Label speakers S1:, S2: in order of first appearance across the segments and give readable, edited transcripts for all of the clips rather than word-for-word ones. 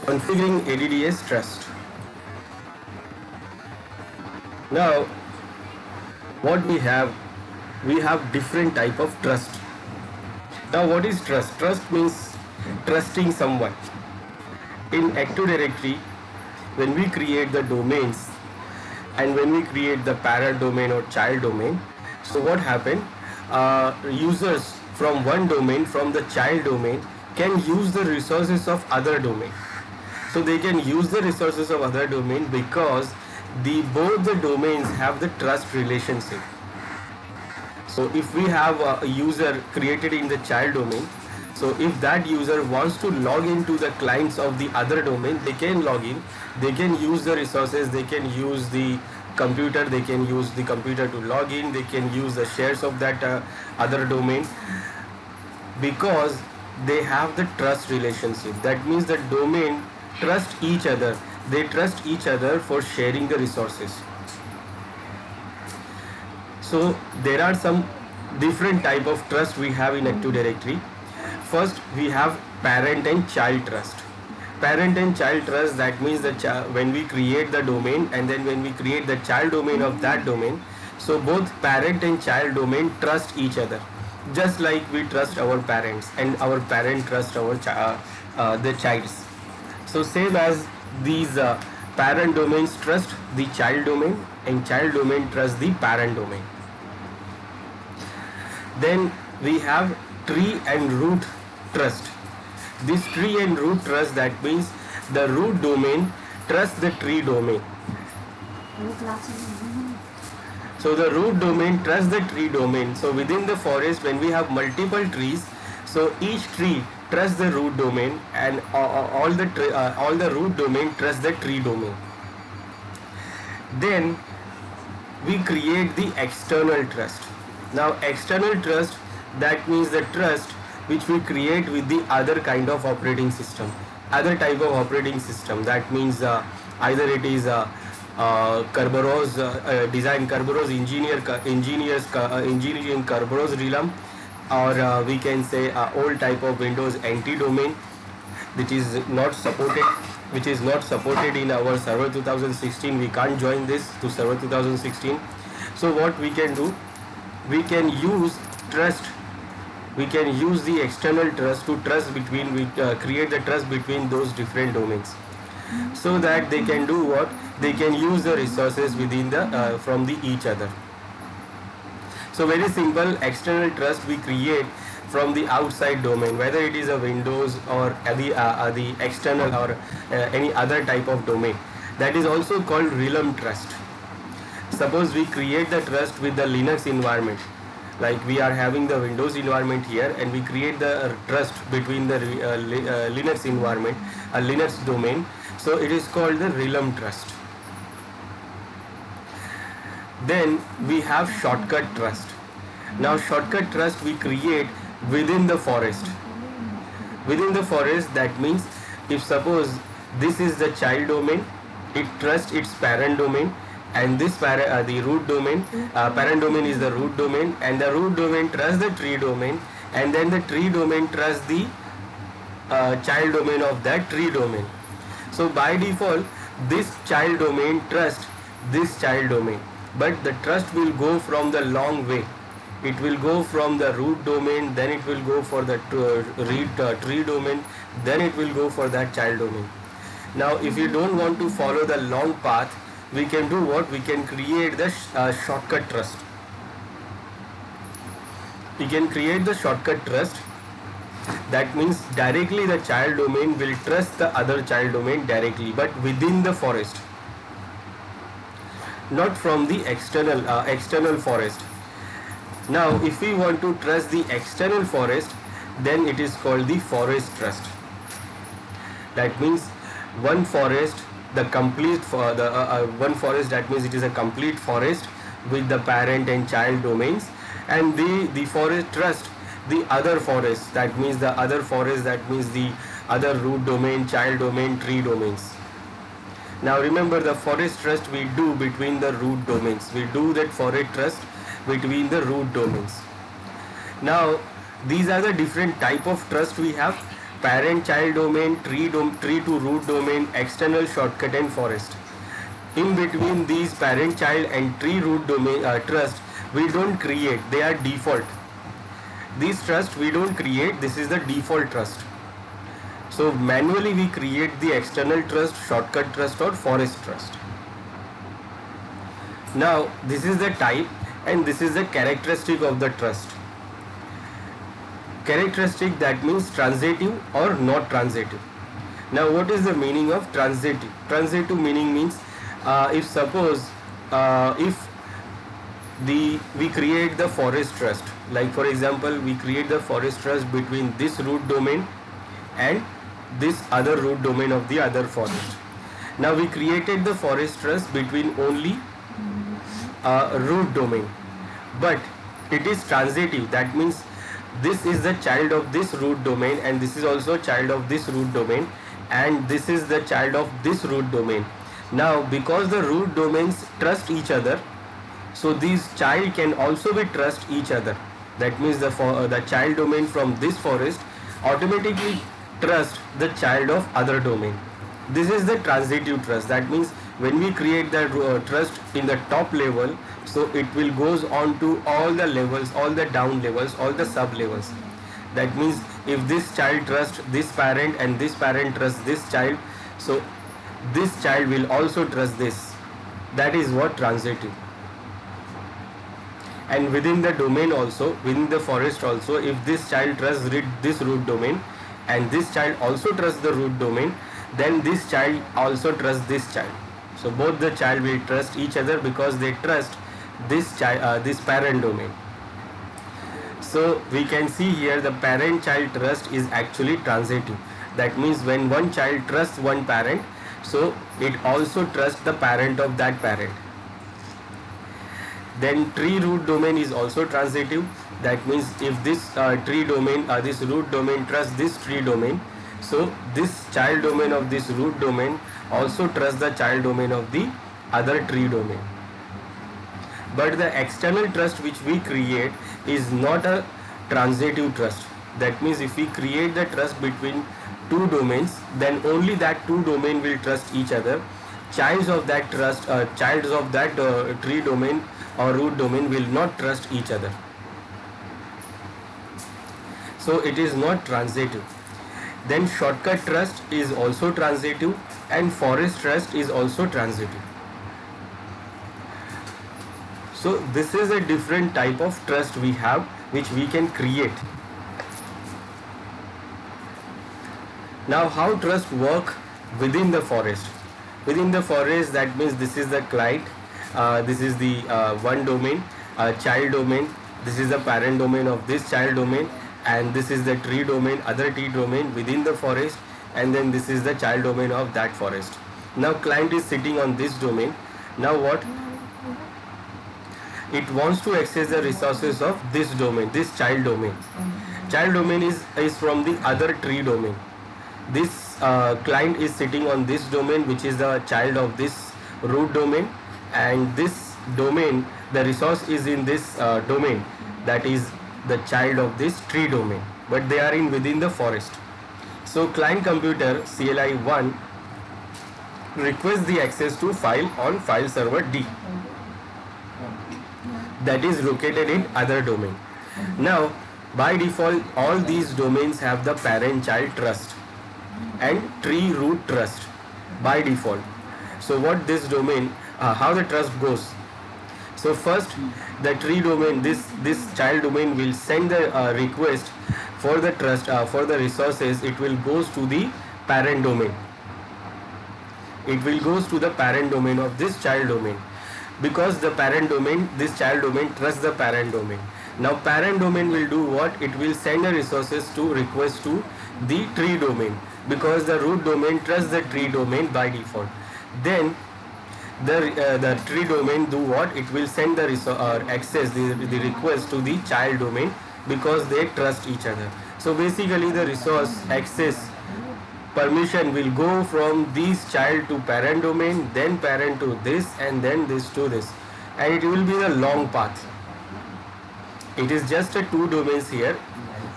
S1: Configuring ADDS trust. Now, what we have different type of trust. Now, what is trust? Trust means trusting someone. In Active Directory, when we create the domains and when we create the parent domain or child domain, so what happened? Users from one domain, from the child domain, can use the resources of other domain. So they can use the resources of other domain because both the domains have the trust relationship. So if we have a user created in the child domain, so if that user wants to log into the clients of the other domain, they can log in, they can use the resources, they can use the computer, they can use the computer to log in, they can use the shares of that other domain, because they have the trust relationship. That means the domain trust each other, they trust each other for sharing the resources. So there are some different type of trust we have in Active Directory. First, we have parent and child trust. Parent and child trust, that means that when we create the domain and then when we create the child domain of that domain, so both parent and child domain trust each other, just like we trust our parents and our parent trust our the childs. So same as these parent domains trust the child domain and child domain trust the parent domain. Then we have tree and root trust. This tree and root trust, that means the root domain trusts the tree domain. So the root domain trusts the tree domain. So within the forest, when we have multiple trees, so each tree trusts the root domain, and all the root domain trusts the tree domain. Then we create the external trust. Now external trust, that means the trust which we create with the other kind of operating system, other type of operating system. That means either it is Kerberos design, Kerberos engineering Kerberos realm, or we can say old type of Windows NT domain, which is not supported in our Server 2016. We can't join this to Server 2016. So what we can do, we can use trust, we can use the external trust to trust between, create the trust between those different domains, so that they can do what, they can use the resources within the from the each other. So very simple, external trust we create from the outside domain, whether it is a Windows or the external or any other type of domain. That is also called realm trust. Suppose we create the trust with the Linux environment, like we are having the Windows environment here, and we create the trust between the Linux environment, a Linux domain. So it is called the realm trust. Then we have shortcut trust. Now shortcut trust we create within the forest. Within the forest, that means if suppose this is the child domain, it trusts its parent domain, and this the root domain, parent domain is the root domain, and the root domain trusts the tree domain, and then the tree domain trusts the child domain of that tree domain. So by default, this child domain trusts this child domain, but the trust will go from the long way. It will go from the root domain, then it will go for the tree domain, then it will go for that child domain. Now if you don't want to follow the long path, we can do what? We can create the shortcut trust. We can create the shortcut trust. That means directly the child domain will trust the other child domain directly, but within the forest, not from the external forest. Now if we want to trust the external forest, then it is called the forest trust. That means one forest, the complete for the one forest, that means it is a complete forest with the parent and child domains, and the forest trust the other forest, that means the other forest, that means the other root domain, child domain, tree domains. Now remember, the forest trust we do between the root domains, we do that forest trust between the root domains. Now these are the different type of trust we have. parent child domain, tree to root domain, external shortcut and forest. In between these parent child and tree root domain trust, we don't create, they are default. These trust we don't create, this is the default trust. So manually we create the external trust, shortcut trust or forest trust. Now this is the type and this is the characteristic of the trust. Characteristic, that means transitive or not transitive. Now what is the meaning of transitive? Transitive meaning means if suppose if we create the forest trust, like for example we create the forest trust between this root domain and this other root domain of the other forest. Now we created the forest trust between only root domain, but it is transitive, that means this is the child of this root domain and this is also child of this root domain and this is the child of this root domain. Now because the root domains trust each other, so these child can also be trust each other. That means the child domain from this forest automatically trust the child of other domain. This is the transitive trust. That means when we create the trust in the top level, so it will goes on to all the levels, all the down levels, all the sub levels. That means if this child trusts this parent and this parent trusts this child, so this child will also trust this. That is what transitive. And within the domain also, within the forest also, if this child trusts this root domain and this child also trusts the root domain, then this child also trusts this child. So both the child will trust each other because they trust this child, this parent domain. So we can see here the parent child trust is actually transitive. That means when one child trusts one parent, so it also trusts the parent of that parent. Then tree root domain is also transitive. That means if this tree domain, this root domain trusts this tree domain, so this child domain of this root domain also trusts the child domain of the other tree domain. But the external trust which we create is not a transitive trust. That means if we create the trust between two domains, then only that two domain will trust each other. Childs of that trust, childs of that tree domain or root domain will not trust each other. So it is not transitive. Then shortcut trust is also transitive and forest trust is also transitive. So this is a different type of trust we have which we can create. Now how trust work within the forest? Within the forest, that means this is the client, this is the one domain, child domain, this is the parent domain of this child domain, and this is the tree domain, other tree domain within the forest, and then this is the child domain of that forest. Now client is sitting on this domain. Now what? It wants to access the resources of this domain, this child domain. Child domain is from the other tree domain. This client is sitting on this domain which is the child of this root domain, and this domain, the resource is in this domain, that is the child of this tree domain, but they are in within the forest. So client computer CLI1 requests the access to file on file server D that is located in other domain. Now by default all these domains have the parent child trust and tree root trust by default. So what this domain, how the trust goes? So first the tree domain, this child domain will send the request for the trust, for the resources. It will goes to the parent domain. It will goes to the parent domain of this child domain, because the parent domain, this child domain trusts the parent domain. Now parent domain will do what? It will send the resources to request to the tree domain, because the root domain trusts the tree domain by default. Then the tree domain do what? It will send the access the request to the child domain, because they trust each other. So basically the resource access permission will go from this child to parent domain, then parent to this, and then this to this, and it will be a long path. It is just a two domains here,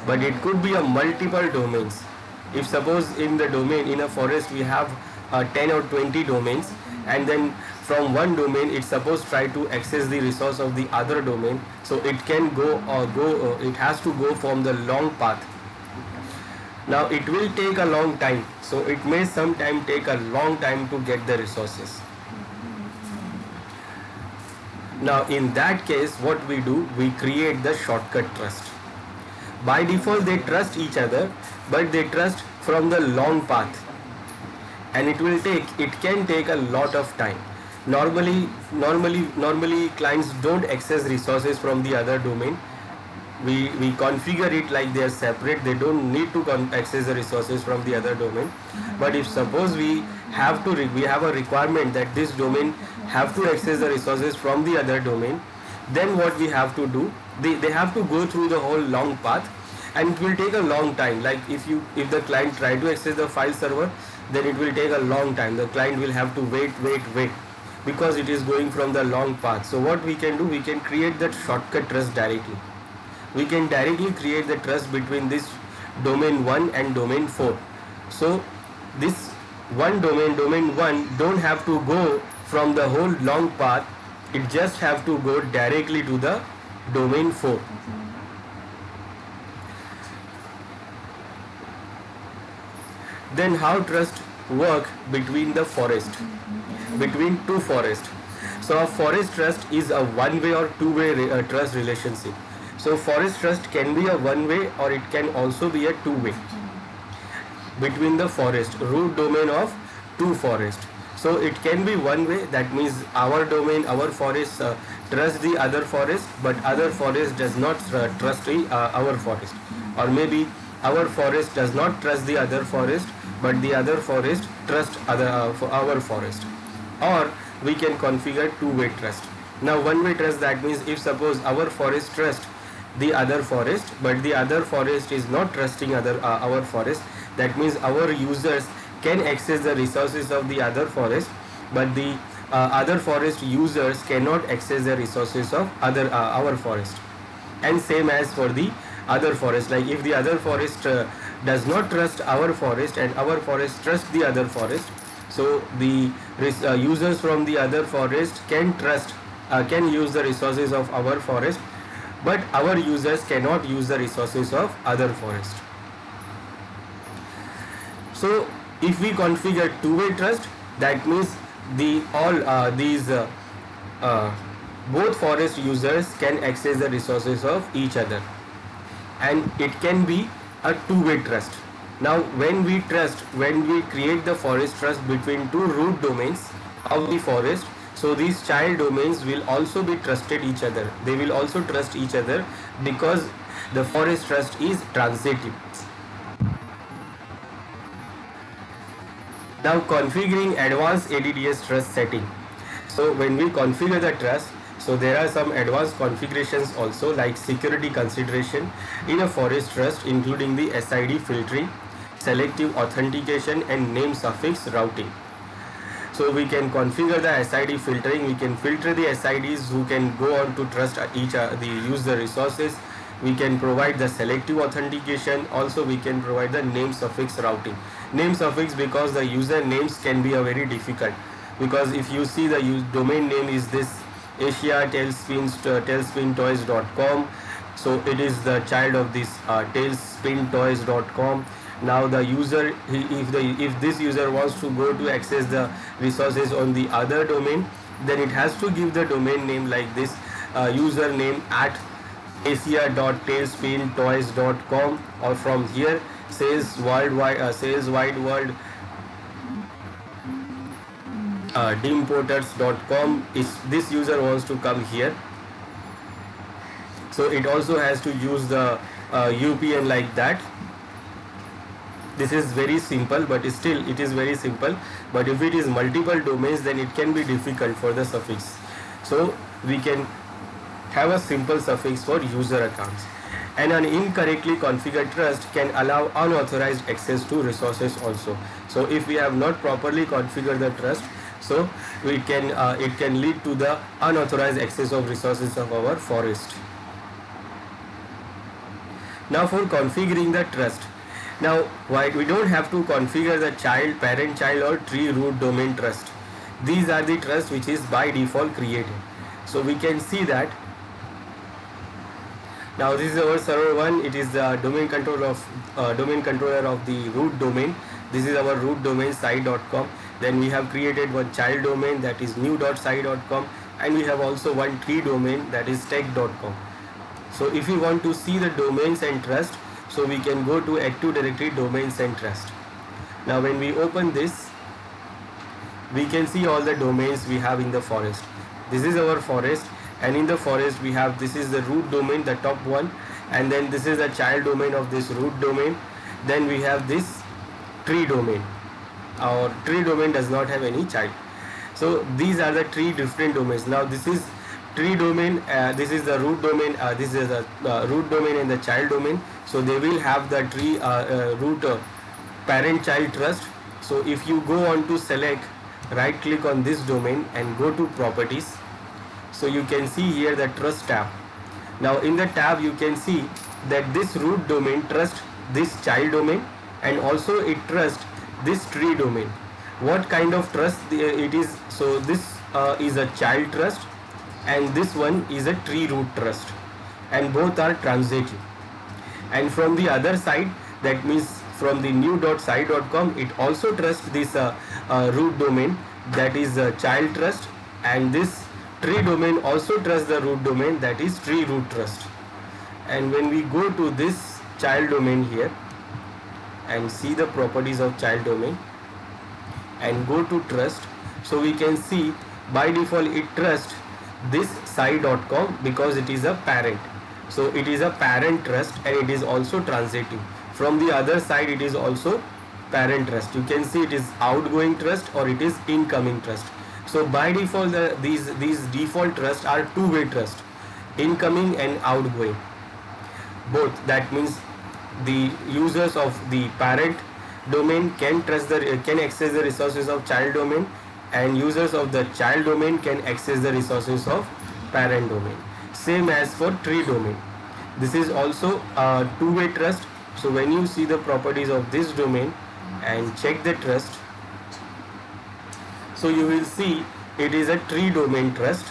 S1: but it could be a multiple domains. If suppose in the domain, in a forest we have 10 or 20 domains, and then from one domain it suppose try to access the resource of the other domain, so it can it has to go from the long path. Now it will take a long time, so it may sometime take a long time to get the resources. Now in that case, what we do, we create the shortcut trust. By default they trust each other, but they trust from the long path, and it can take a lot of time. Normally clients don't access resources from the other domain. We configure it like they are separate. They don't need to access the resources from the other domain. But if suppose we have a requirement that this domain have to access the resources from the other domain, then what we have to do, they have to go through the whole long path, and it will take a long time. Like if the client try to access the file server, then it will take a long time. The client will have to wait because it is going from the long path. So what we can do, we can create that shortcut trust directly. We can directly create the trust between this domain 1 and domain 4. So this one domain 1 don't have to go from the whole long path, it just have to go directly to the domain 4. Then how trust work between the forest, between two forests? So a forest trust is a one-way or two-way trust relationship. So forest trust can be a one-way, or it can also be a two-way between the forest, root domain of two forests. So it can be one way, that means our domain, our forest trust the other forest, but other forest does not trust our forest. Or maybe our forest does not trust the other forest, but the other forest trust our forest. Or we can configure two-way trust. Now one-way trust, that means if suppose our forest trust the other forest, but the other forest is not trusting our forest, that means our users can access the resources of the other forest, but the other forest users cannot access the resources of our forest. And same as for the other forest, like if the other forest does not trust our forest and our forest trust the other forest, so the users from the other forest can use the resources of our forest, but our users cannot use the resources of other forest. So if we configure two-way trust, that means both forest users can access the resources of each other, and it can be a two-way trust. Now when we create the forest trust between two root domains of the forest, so these child domains will also be trusted each other. They will also trust each other because the forest trust is transitive. Now configuring advanced ADDS trust setting. So when we configure the trust, so there are some advanced configurations also, like security consideration in a forest trust, including the SID filtering, selective authentication, and name suffix routing. So we can configure the SID filtering. We can filter the SIDs who can go on to trust use the resources. We can provide the selective authentication. Also we can provide the name suffix routing. Name suffix, because the user names can be a very difficult, because if you see the domain name is this tailspintoys.com, so it is the child of this tailspintoys.com. Now the user, if this user wants to go to access the resources on the other domain, then it has to give the domain name like this, username at asia.tailspintoys.com, or from here sales wide world dimporters.com. if this user wants to come here, so it also has to use the UPN like that. This is very simple, but still it is very simple. But if it is multiple domains, then it can be difficult for the suffix. So we can have a simple suffix for user accounts. And an incorrectly configured trust can allow unauthorized access to resources also. So if we have not properly configured the trust, so it can lead to the unauthorized access of resources of our forest. Now for configuring the trust, Now, why we don't have to configure the child, parent, child, or tree root domain trust. These are the trust which is by default created. So we can see that. Now this is our server one. It is the domain controller of the root domain. This is our root domain site.com. Then we have created one child domain, that is new.site.com, and we have also one tree domain, that is tech.com. So if we want to see the domains and trust, so we can go to Active Directory domains and trust. Now when we open this, we can see all the domains we have in the forest. This is our forest, and in the forest we have, this is the root domain, the top one, and then this is the child domain of this root domain. Then we have this tree domain. Our tree domain does not have any child. So these are the three different domains. Now this is tree domain, this is the root domain, this is the root domain and the child domain. So they will have the tree root parent child trust. So if you go on to select, right click on this domain and go to properties, so you can see here the trust tab. Now in the tab you can see that this root domain trusts this child domain, and also it trusts this tree domain. What kind of trust it is? So this is a child trust, and this one is a tree root trust, and both are transitive. And from the other side, that means from the new.site.com, it also trusts this root domain, that is child trust, and this tree domain also trusts the root domain, that is tree root trust. And when we go to this child domain here and see the properties of child domain and go to trust, so we can see by default it trusts this site.com because it is a parent. So it is a parent trust, and it is also transitive. From the other side it is also parent trust. You can see it is outgoing trust or it is incoming trust. So by default these default trusts are two-way trust, incoming and outgoing both. That means the users of the parent domain can access the resources of child domain, and users of the child domain can access the resources of parent domain. Same as for tree domain. This is also a two-way trust. So when you see the properties of this domain and check the trust, so you will see it is a tree domain trust.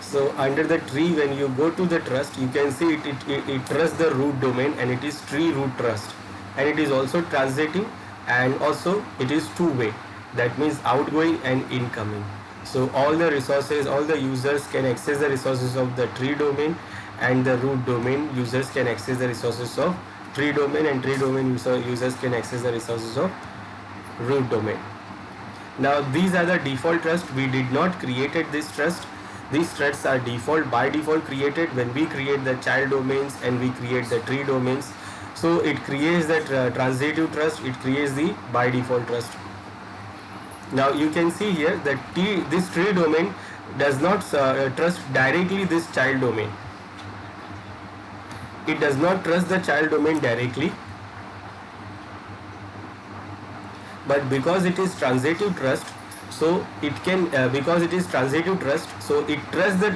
S1: So under the tree, when you go to the trust, you can see it trusts the root domain, and it is tree root trust, and it is also transitive, and also it is two-way. That means outgoing and incoming. So all the resources, all the users can access the resources of the tree domain, and the root domain users can access the resources of tree domain, and tree domain users can access the resources of root domain. Now these are the default trust. We did not created this trust. These trusts are by default created when we create the child domains and we create the tree domains. So it creates that transitive trust, it creates the by default trust. Now you can see here that this tree domain does not trust directly this child domain. It does not trust the child domain directly, but because it is transitive trust, so it can because it is transitive trust, so it trusts the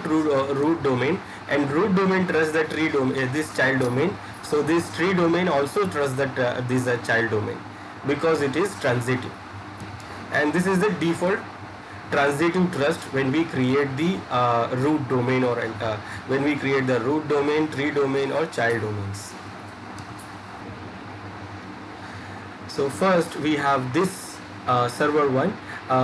S1: root domain, and root domain trusts the tree domain, this child domain. So this tree domain also trusts that this child domain because it is transitive. And this is the default transitive trust when we create the root domain, or when we create the root domain, tree domain, or child domains. So first we have this server one,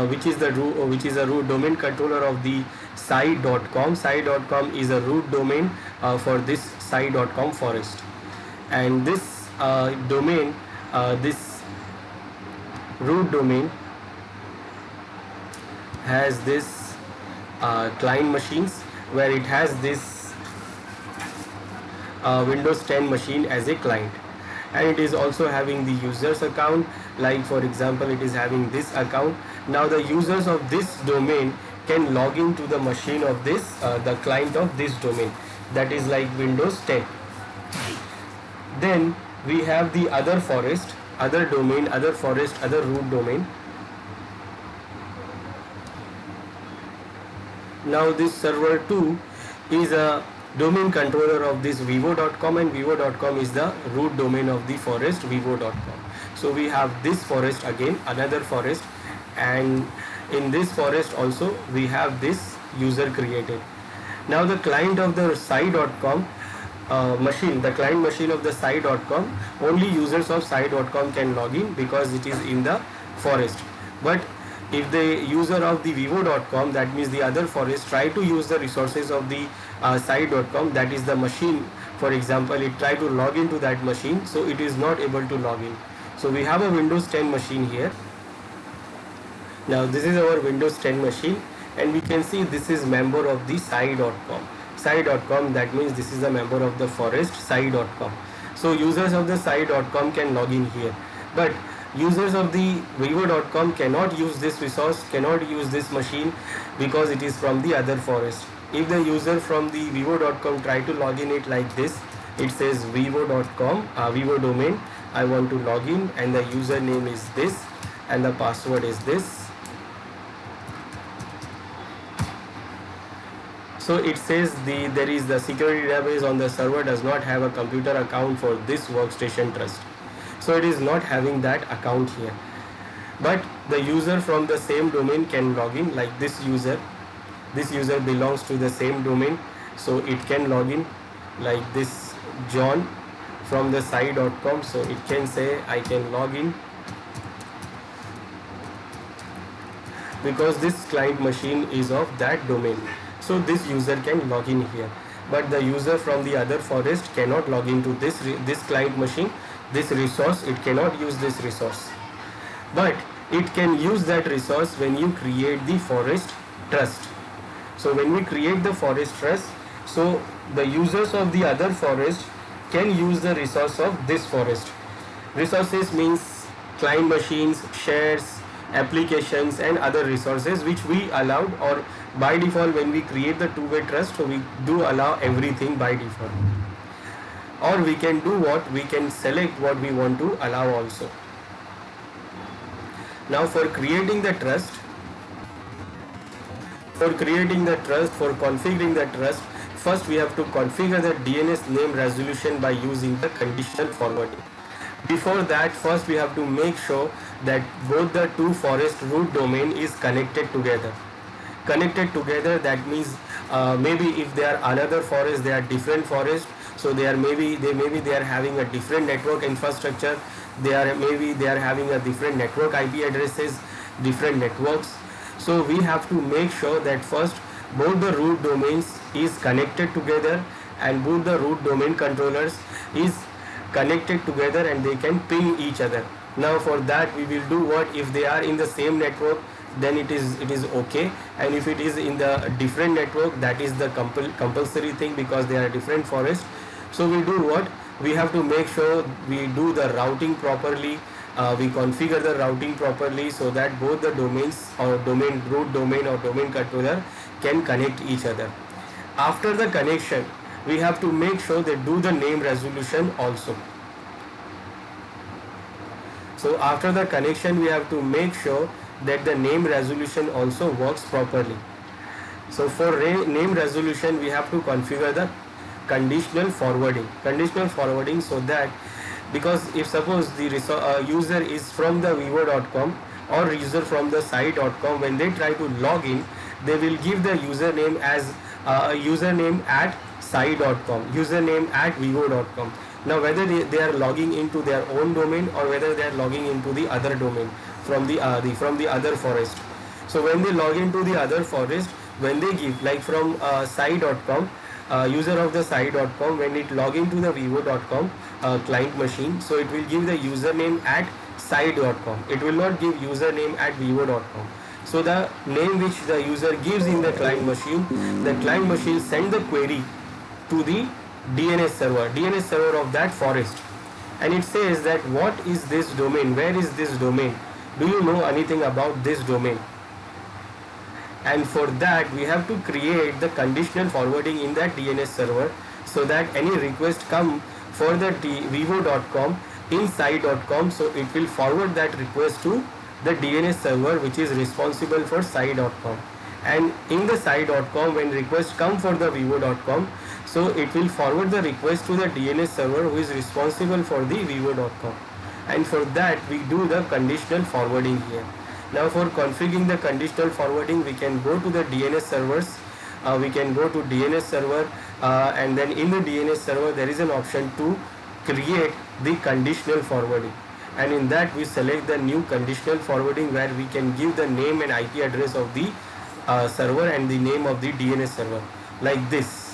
S1: which is a root domain controller of the site.com. Site.com is a root domain for this site.com forest, and this domain, this root domain has this client machines, where it has this Windows 10 machine as a client, and it is also having the users account. Like for example, it is having this account. Now the users of this domain can log into the machine of this the client of this domain, that is like Windows 10. Then we have the other forest, other domain, other forest, other root domain. Now this server 2 is a domain controller of this vivo.com, and vivo.com is the root domain of the forest vivo.com. So we have this forest again, another forest, and in this forest also we have this user created. Now the client of the site.com machine, the client machine of the site.com, only users of site.com can log in because it is in the forest. But if the user of the vivo.com, that means the other forest, try to use the resources of the site.com, that is the machine, for example, it try to log into that machine, so it is not able to log in. So we have a Windows 10 machine here. Now this is our Windows 10 machine, and we can see this is member of the site.com. Site.com, that means this is a member of the forest site.com. So users of the site.com can log in here, but users of the vivo.com cannot use this resource, cannot use this machine, because it is from the other forest. If the user from the vivo.com try to log in it like this, it says vivo.com, vivo domain, I want to log in, and the username is this and the password is this. So it says there is the security database on the server does not have a computer account for this workstation trust. So it is not having that account here. But the user from the same domain can log in, like this user. This user belongs to the same domain, so it can log in like this John from the site.com. So it can say I can log in because this client machine is of that domain. So this user can log in here, but the user from the other forest cannot log into this client machine, this resource. It cannot use this resource, but it can use that resource when you create the forest trust. So when we create the forest trust, so the users of the other forest can use the resource of this forest. Resources means client machines, shares, applications, and other resources which we allowed, or by default when we create the two-way trust, so we do allow everything by default. Or we can do what? We can select what we want to allow also. Now for creating the trust, for configuring the trust, first we have to configure the DNS name resolution by using the conditional forwarding. Before that, first we have to make sure that both the two forest root domain is connected together. Connected together, that means maybe if they are another forest, they are different forest, so they are having a different network infrastructure, they are having a different network IP addresses, different networks. So we have to make sure that first both the root domains is connected together, and both the root domain controllers is connected together, and they can ping each other. Now for that we will do what? If they are in the same network, then it is okay, and if it is in the different network, that is the compulsory thing, because they are different forest. So we do what? We have to make sure we do the routing properly, we configure the routing properly, so that both the domains, or root domain or domain controller, can connect each other. After the connection, we have to make sure they do the name resolution also. So after the connection, we have to make sure that the name resolution also works properly. So for name resolution, we have to configure the conditional forwarding, so that, because if suppose the user is from the vivo.com or user from the site.com, when they try to log in, they will give the username as username at site.com, username at vivo.com. Now whether they are logging into their own domain, or whether they are logging into the other domain from the other forest. So when they log into the other forest, when they give, like from site.com, user of the site.com, when it log into the vivo.com client machine, so it will give the username at site.com. It will not give username at vivo.com. So the name which the user gives in the client machine send the query to the DNS server of that forest, and it says that what is this domain, where is this domain, do you know anything about this domain? And for that we have to create the conditional forwarding in that DNS server, so that any request come for the vivo.com in site.com, so it will forward that request to the DNS server which is responsible for site.com. And in the site.com, when request come for the vivo.com, So it will forward the request to the DNS server who is responsible for the vivo.com, and for that we do the conditional forwarding here. Now for configuring the conditional forwarding, we can go to the DNS servers. We can go to DNS server, and then in the DNS server there is an option to create the conditional forwarding, and in that we select the new conditional forwarding, where we can give the name and IP address of the server and the name of the DNS server, like this.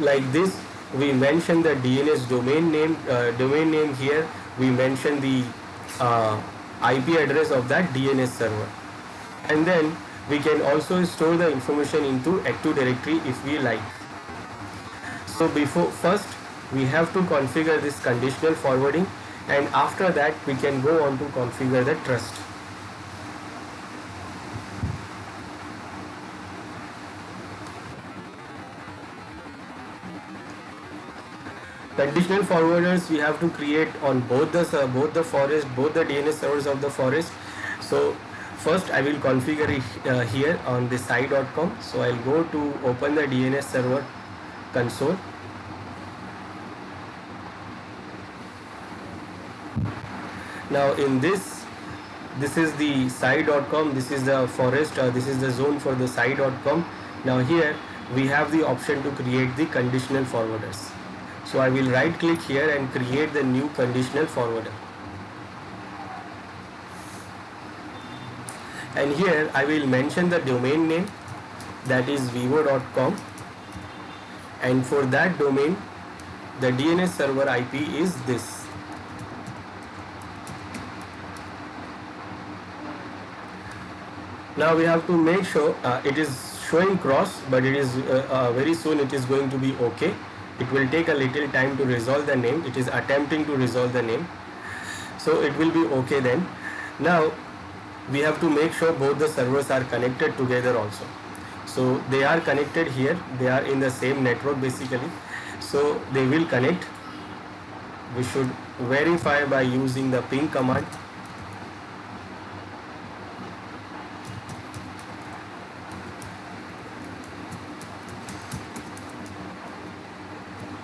S1: Like this, we mention the DNS domain name here. We mention the IP address of that DNS server, and then we can also store the information into Active Directory if we like. So first we have to configure this conditional forwarding, and after that we can go on to configure the trust. Conditional forwarders we have to create on both the DNS servers of the forest. So first I will configure it here on the site.com. So I'll go to open the DNS server console. Now in this is the site.com, this is the forest, this is the zone for the site.com. Now here we have the option to create the conditional forwarders. So I will right click here and create the new conditional forwarder. And here I will mention the domain name, that is vivo.com, and for that domain the DNS server IP is this. Now we have to make sure it is showing cross, but it is very soon it is going to be okay. It will take a little time to resolve the name. It is attempting to resolve the name, so it will be okay then. Now we have to make sure both the servers are connected together also. So they are connected here, they are in the same network basically, so they will connect. We should verify by using the ping command.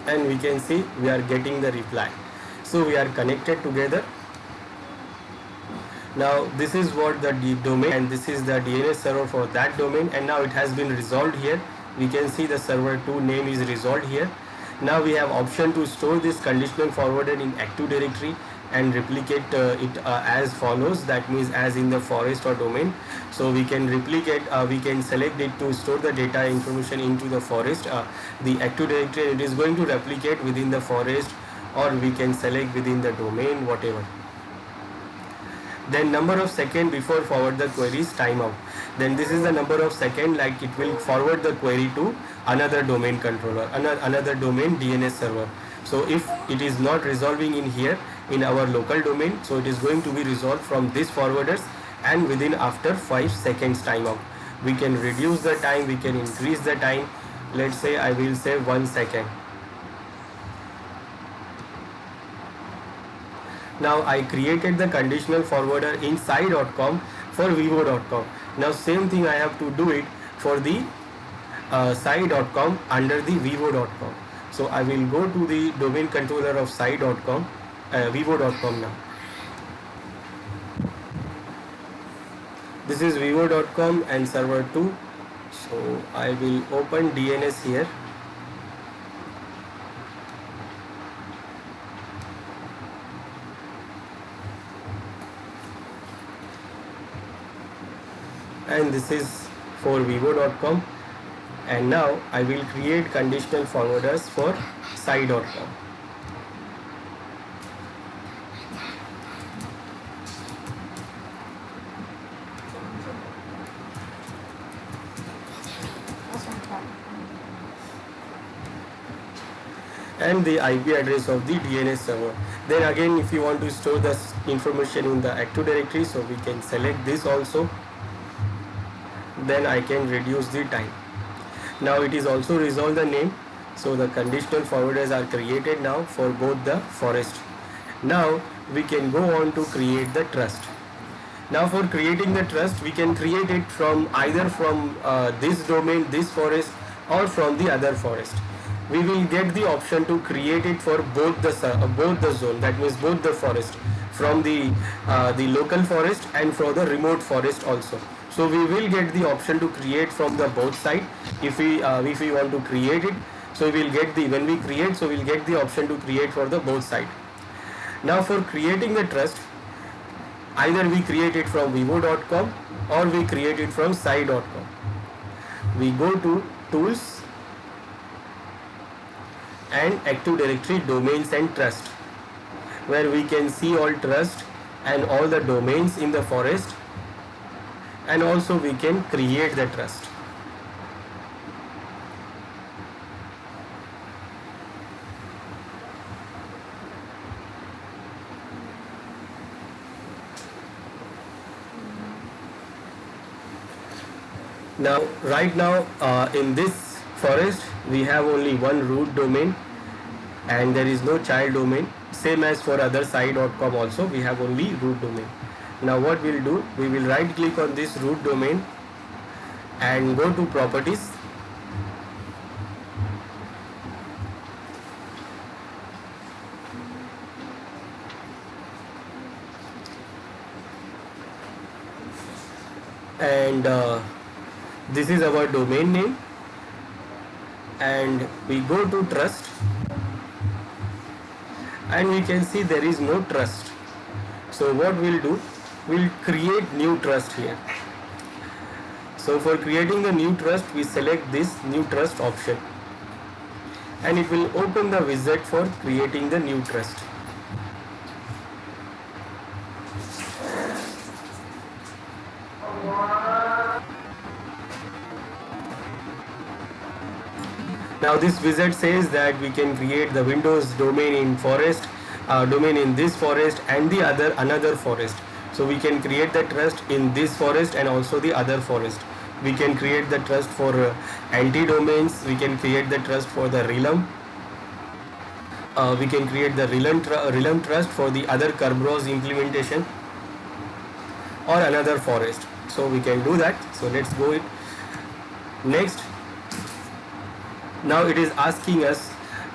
S1: And we can see we are getting the reply. So we are connected together. Now this is what the domain, and this is the DNS server for that domain, and now it has been resolved here. We can see the server 2 name is resolved here. Now we have option to store this conditional forwarder in Active Directory and replicate it as follows. That means as in the forest or domain. So we can replicate, we can select it to store the data information into the forest, the Active Directory, and it is going to replicate within the forest, or we can select within the domain, whatever. Then number of second before forward the queries timeout. Then this is the number of second, like it will forward the query to another domain controller, another domain DNS server. So if it is not resolving in here in our local domain, so it is going to be resolved from these forwarders, and within after 5 seconds timeout. We can reduce the time, we can increase the time. Let's say I will say 1 second. Now I created the conditional forwarder in site.com for vivo.com. Now same thing I have to do it for the site.com under the vivo.com. So I will go to the domain controller of site.com, vivo.com now. This is vivo.com and server 2. So I will open DNS here. And this is for vivo.com, and now I will create conditional forwarders for site.com. And the IP address of the DNS server. Then again, if you want to store the information in the Active Directory, so we can select this also. Then I can reduce the time. Now it is also resolved the name, so the conditional forwarders are created now for both the forest. Now we can go on to create the trust. Now for creating the trust, we can create it from either from this domain, this forest, or from the other forest. We will get the option to create it for both the zone, that means both the forest, from the local forest and for the remote forest also. So we will get the option to create from the both side if we want to create it. So we will get the when we create, so we will get the option to create for the both side. Now for creating the trust, either we create it from vivo.com or we create it from sai.com. We go to tools and Active Directory domains and trust, where we can see all trust and all the domains in the forest, and also we can create the trust. Now, right now in this forest, we have only one root domain and there is no child domain. Same as for other sai.com also, we have only root domain. Now what we'll do, we will right click on this root domain and go to properties. And this is our domain name, and we go to trust and we can see there is no trust. So what we'll do, we'll create new trust here. So for creating the new trust, we select this new trust option and it will open the wizard for creating the new trust. Now this wizard says that we can create the Windows domain in forest, domain in this forest and the another forest. So we can create the trust in this forest and also the other forest. We can create the trust for anti-domains. We can create the trust for the realm. We can create the realm trust for the other Kerberos implementation or another forest. So we can do that. So let's go it next. Now it is asking us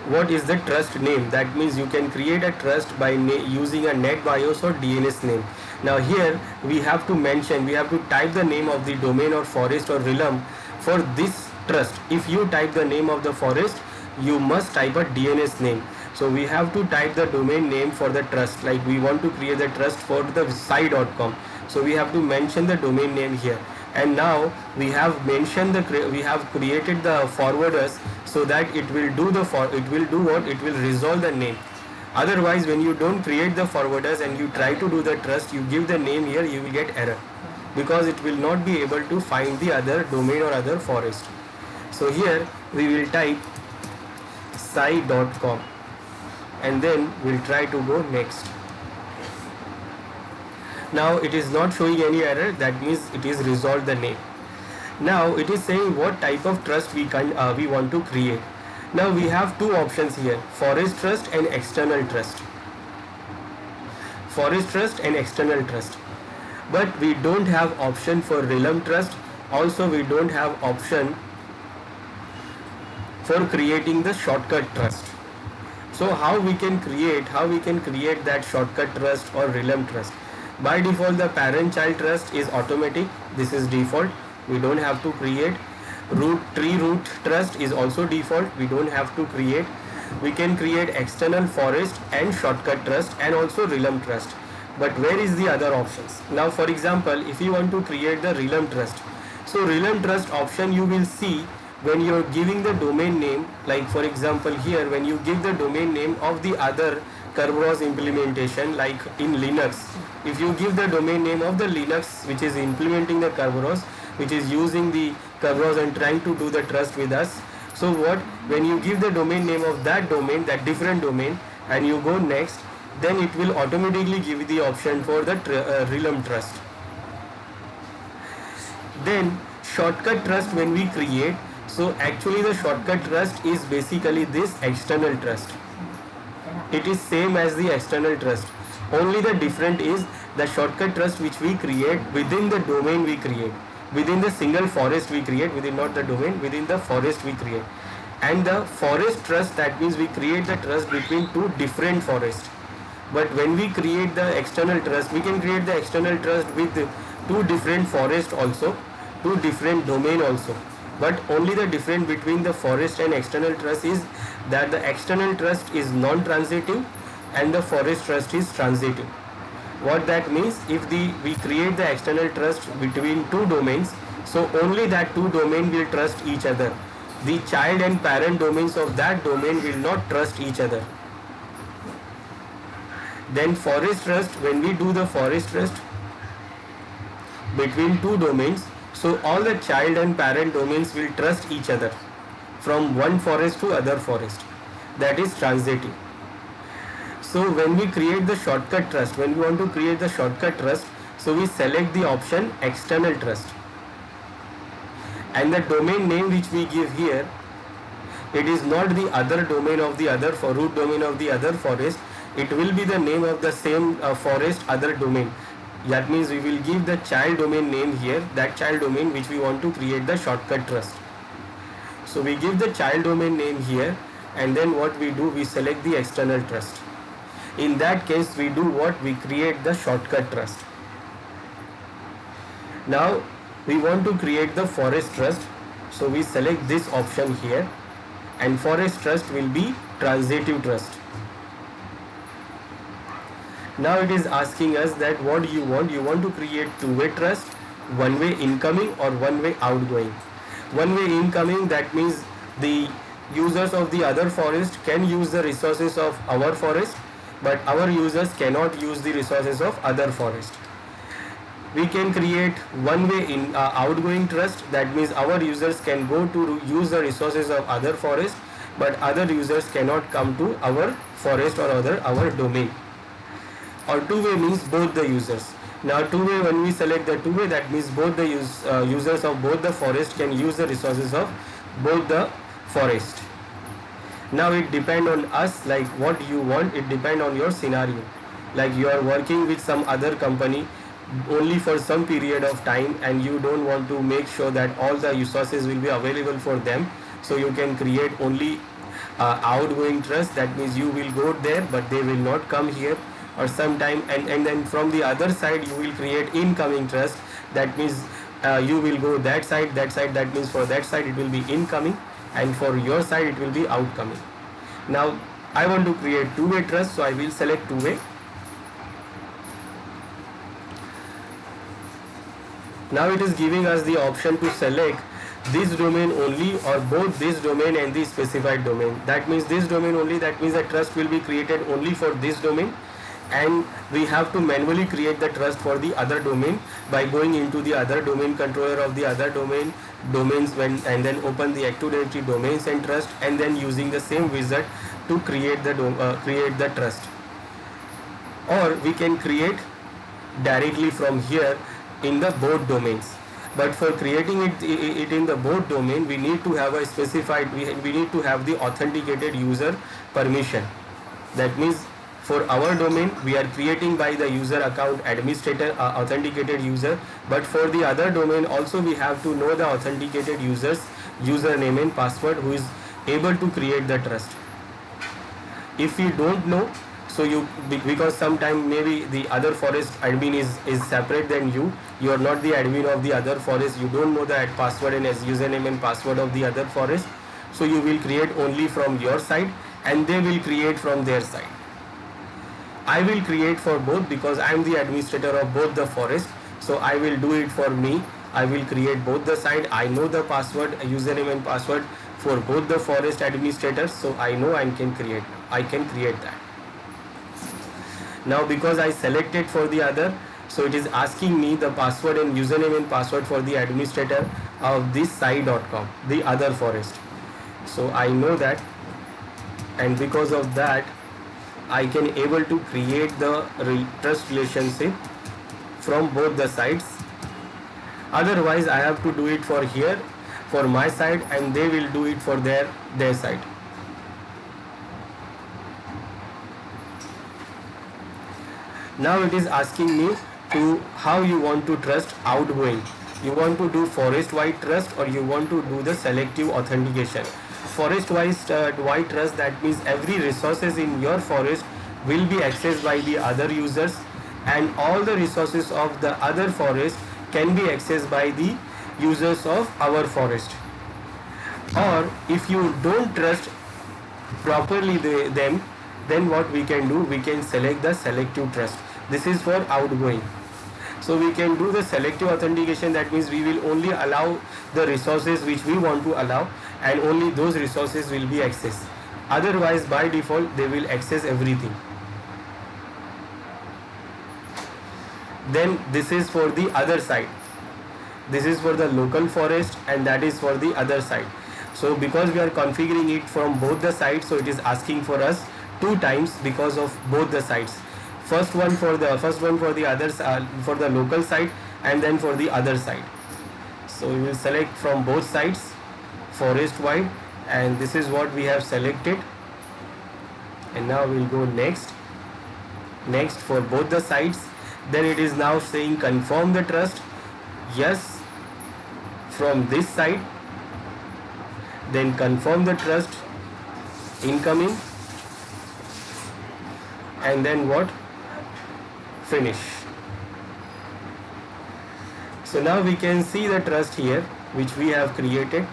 S1: what is the trust name. That means you can create a trust by using a NetBIOS or DNS name. Now here we have to mention, we have to type the name of the domain or forest or realm for this trust. If you type the name of the forest, you must type a DNS name. So we have to type the domain name for the trust, like we want to create the trust for the sai.com. So we have to mention the domain name here. And now we have mentioned we have created the forwarders so that it will do it will resolve the name. Otherwise, when you don't create the forwarders and you try to do the trust, you give the name here, you will get error because it will not be able to find the other domain or other forest. So here we will type sai.com and then we'll try to go next. Now it is not showing any error, that means it is resolved the name. Now it is saying what type of trust we want to create. Now we have two options here, forest trust and external trust. Forest trust and external trust. But we don't have option for realm trust. Also we don't have option for creating the shortcut trust. So how we can create that shortcut trust or realm trust? By default, the parent-child trust is automatic. This is default. We don't have to create. Tree root trust is also default. We don't have to create. We can create external forest and shortcut trust and also realm trust. But where is the other options? Now, for example, if you want to create the realm trust, so realm trust option you will see when you are giving the domain name. Like for example, here when you give the domain name of the other Kerberos implementation, like in Linux, if you give the domain name of the Linux which is implementing the Kerberos, which is using the Kerberos and trying to do the trust with us, so when you give the domain name of that domain, that different domain, and you go next, then it will automatically give you the option for the realm trust. Then shortcut trust when we create, so actually the shortcut trust is basically this external trust. it is same as the external trust. Only the different is the shortcut trust which we create within the domain we create, within the single forest we create, within not the domain, within the forest we create. And the forest trust, that means we create the trust between two different forests. But when we create the external trust, we can create the external trust with two different forests also, two different domain also. But only the difference between the forest and external trust is that the external trust is non-transitive and the forest trust is transitive. What that means, if we create the external trust between two domains, so only that two domain will trust each other. The child and parent domains of that domain will not trust each other. Then forest trust, when we do the forest trust between two domains, so all the child and parent domains will trust each other from one forest to other forest. That is transitive. So when we create the shortcut trust, when we want to create the shortcut trust, so we select the option external trust. And the domain name which we give here, it is not the other domain of the other for root domain of the other forest. It will be the name of the same forest other domain. That means we will give the child domain name here, that child domain which we want to create the shortcut trust. So we give the child domain name here, and then what we do, we select the external trust. In that case, we do what? We create the shortcut trust. Now we want to create the forest trust, so we select this option here, and forest trust will be transitive trust. Now it is asking us that what do you want? You want to create two-way trust, one-way incoming or one-way outgoing. One-way incoming, that means the users of the other forest can use the resources of our forest, but our users cannot use the resources of other forest. We can create one-way in outgoing trust, that means our users can go to use the resources of other forest, but other users cannot come to our forest or our domain. Or two-way means both the users. Now two-way, when we select the two-way, that means both the users of both the forest can use the resources of both the forest. Now it depends on us, like what you want, it depends on your scenario. Like you are working with some other company only for some period of time, and you don't want to make sure that all the resources will be available for them, so you can create only outgoing trust, that means you will go there but they will not come here. Or sometime, and then from the other side you will create incoming trust, that means you will go that side, that means for that side it will be incoming, and for your side it will be outcoming. Now I want to create two-way trust, so I will select two-way. Now it is giving us the option to select this domain only or both this domain and the specified domain. That means this domain only, that means the trust will be created only for this domain, and we have to manually create the trust for the other domain by going into the other domain controller of the other domains and then open the Active Directory domains and trust, and then using the same wizard to create the trust. Or we can create directly from here in the both domains. But for creating it in the both domain, we need to have a specified, we need to have the authenticated user permission. That means for our domain, we are creating by the user account administrator, authenticated user, but for the other domain also we have to know the authenticated user's username and password who is able to create the trust. If you don't know, so you, because sometime maybe the other forest admin is separate than you are not the admin of the other forest, you don't know the password and username and password of the other forest, so you will create only from your side and they will create from their side. I will create for both because I am the administrator of both the forest, so I will do it for me. I will create both the side. I know the password, username and password for both the forest administrators, so I know I can create that. Now because I selected for the other, so it is asking me the password and username and password for the administrator of this site.com, the other forest. So I know that, and because of that I can able to create the trust relationship from both the sides. Otherwise I have to do it for here for my side and they will do it for their side. Now it is asking me to how you want to trust outgoing. You want to do forest wide trust or you want to do the selective authentication. Forest wide trust, that means every resources in your forest will be accessed by the other users, and all the resources of the other forest can be accessed by the users of our forest. Or if you don't trust properly them, then what we can do, we can select the selective trust. This is for outgoing. So we can do the selective authentication, that means we will only allow the resources which we want to allow, and only those resources will be accessed. Otherwise by default they will access everything. Then this is for the other side. This is for the local forest and that is for the other side. So because we are configuring it from both the sides, so it is asking for us 2 times because of both the sides. First one for the others, for the local side, and then for the other side. So we will select from both sides forest wide, and this is what we have selected. And now we'll go next for both the sides. Then it is now saying confirm the trust. Yes, from this side. Then confirm the trust, incoming, and then what, finish. So now we can see the trust here which we have created.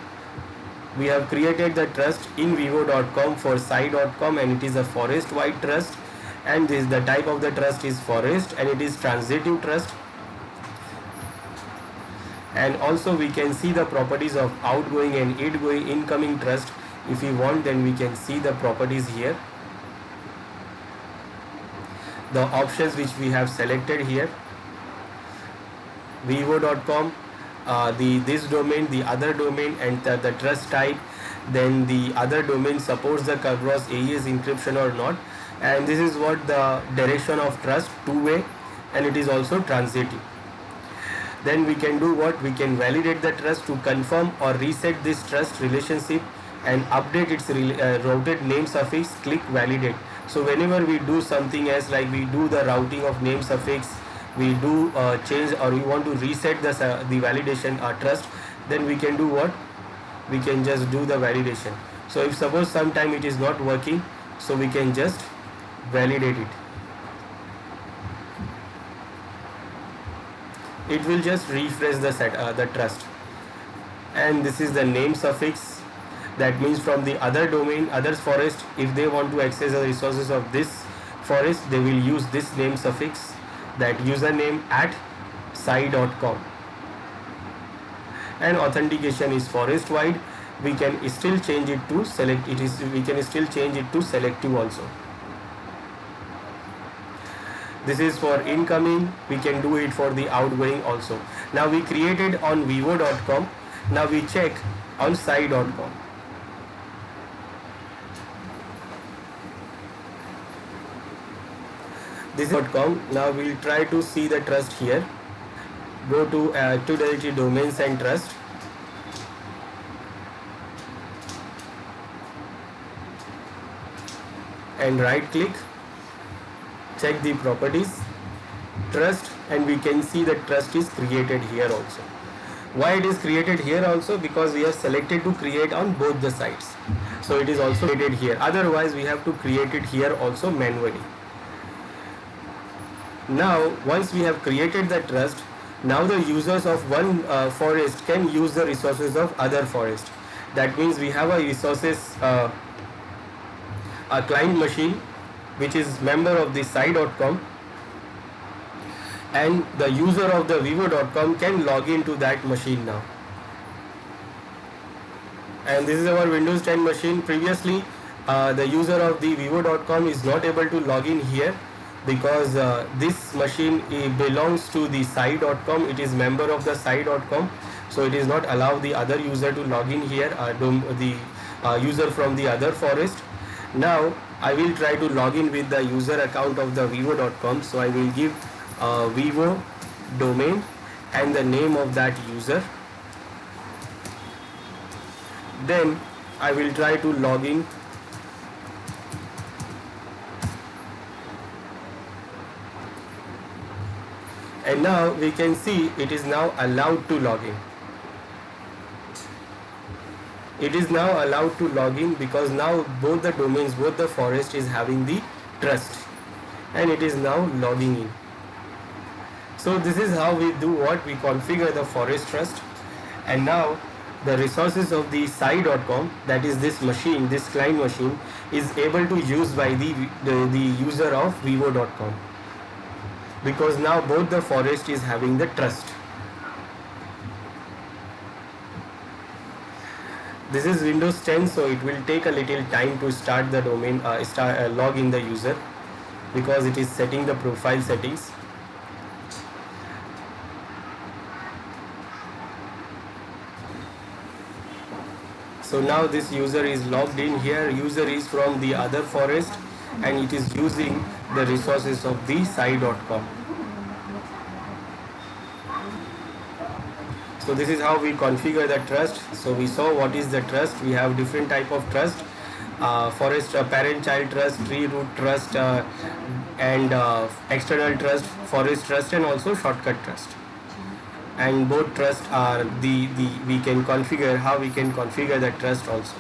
S1: We have created the trust in vivo.com for sai.com, and it is a forest wide trust, and this, the type of the trust is forest, and it is transitive trust. And also we can see the properties of outgoing and incoming trust. If we want, then we can see the properties here, the options which we have selected here. vivo.com, this domain, the other domain, and the trust type. Then the other domain supports the Kerberos AES encryption or not, and this is what the direction of trust, two-way, and it is also transitive. Then we can do what, we can validate the trust to confirm or reset this trust relationship and update its routed name suffix. Click validate. So whenever we do something else, like we do the routing of name suffix, we do change, or we want to reset the validation trust, then we can do what, we can just do the validation. So if suppose sometime it is not working, so we can just validate it. It will just refresh the trust. And this is the name suffix, that means from the other domain, others forest, if they want to access the resources of this forest, they will use this name suffix, that username at sai.com. And authentication is forest wide. We can still change it to select. We can still change it to selective also. This is for incoming. We can do it for the outgoing also. Now we created on vivo.com. Now we check on sai.com. This is .com. Now we'll try to see the trust here. Go to Active Domains and Trust. And right click, check the properties, trust, and we can see that trust is created here also. Why it is created here also? Because we have selected to create on both the sides. So it is also created here. Otherwise we have to create it here also manually. Now once we have created the trust, now the users of one forest can use the resources of other forest. That means we have a resources, a client machine which is member of the sai.com, and the user of the vivo.com can log into that machine now. And this is our Windows 10 machine. Previously the user of the vivo.com is not able to log in here, because this machine belongs to the sai.com. It is member of the sai.com, so it is not allow the other user to log in here, the user from the other forest. Now I will try to log in with the user account of the vivo.com. So I will give vivo domain and the name of that user. Then I will try to log in. And now we can see it is now allowed to log in. It is now allowed to log in because now both the domains, both the forest is having the trust, and it is now logging in. So this is how we do what we configure the forest trust. And now the resources of the Sai.com, that is this machine, this client machine, is able to use by the user of Vivo.com, because now both the forest is having the trust. This is Windows 10, so it will take a little time to start the domain, log in the user, because it is setting the profile settings. So now this user is logged in here. User is from the other forest, and it is using the resources of the Sai.com. So this is how we configure the trust. So we saw what is the trust. We have different type of trust: forest parent-child trust, tree root trust, and external trust, forest trust, and also shortcut trust. And both trust are we can configure how we can configure the trust also.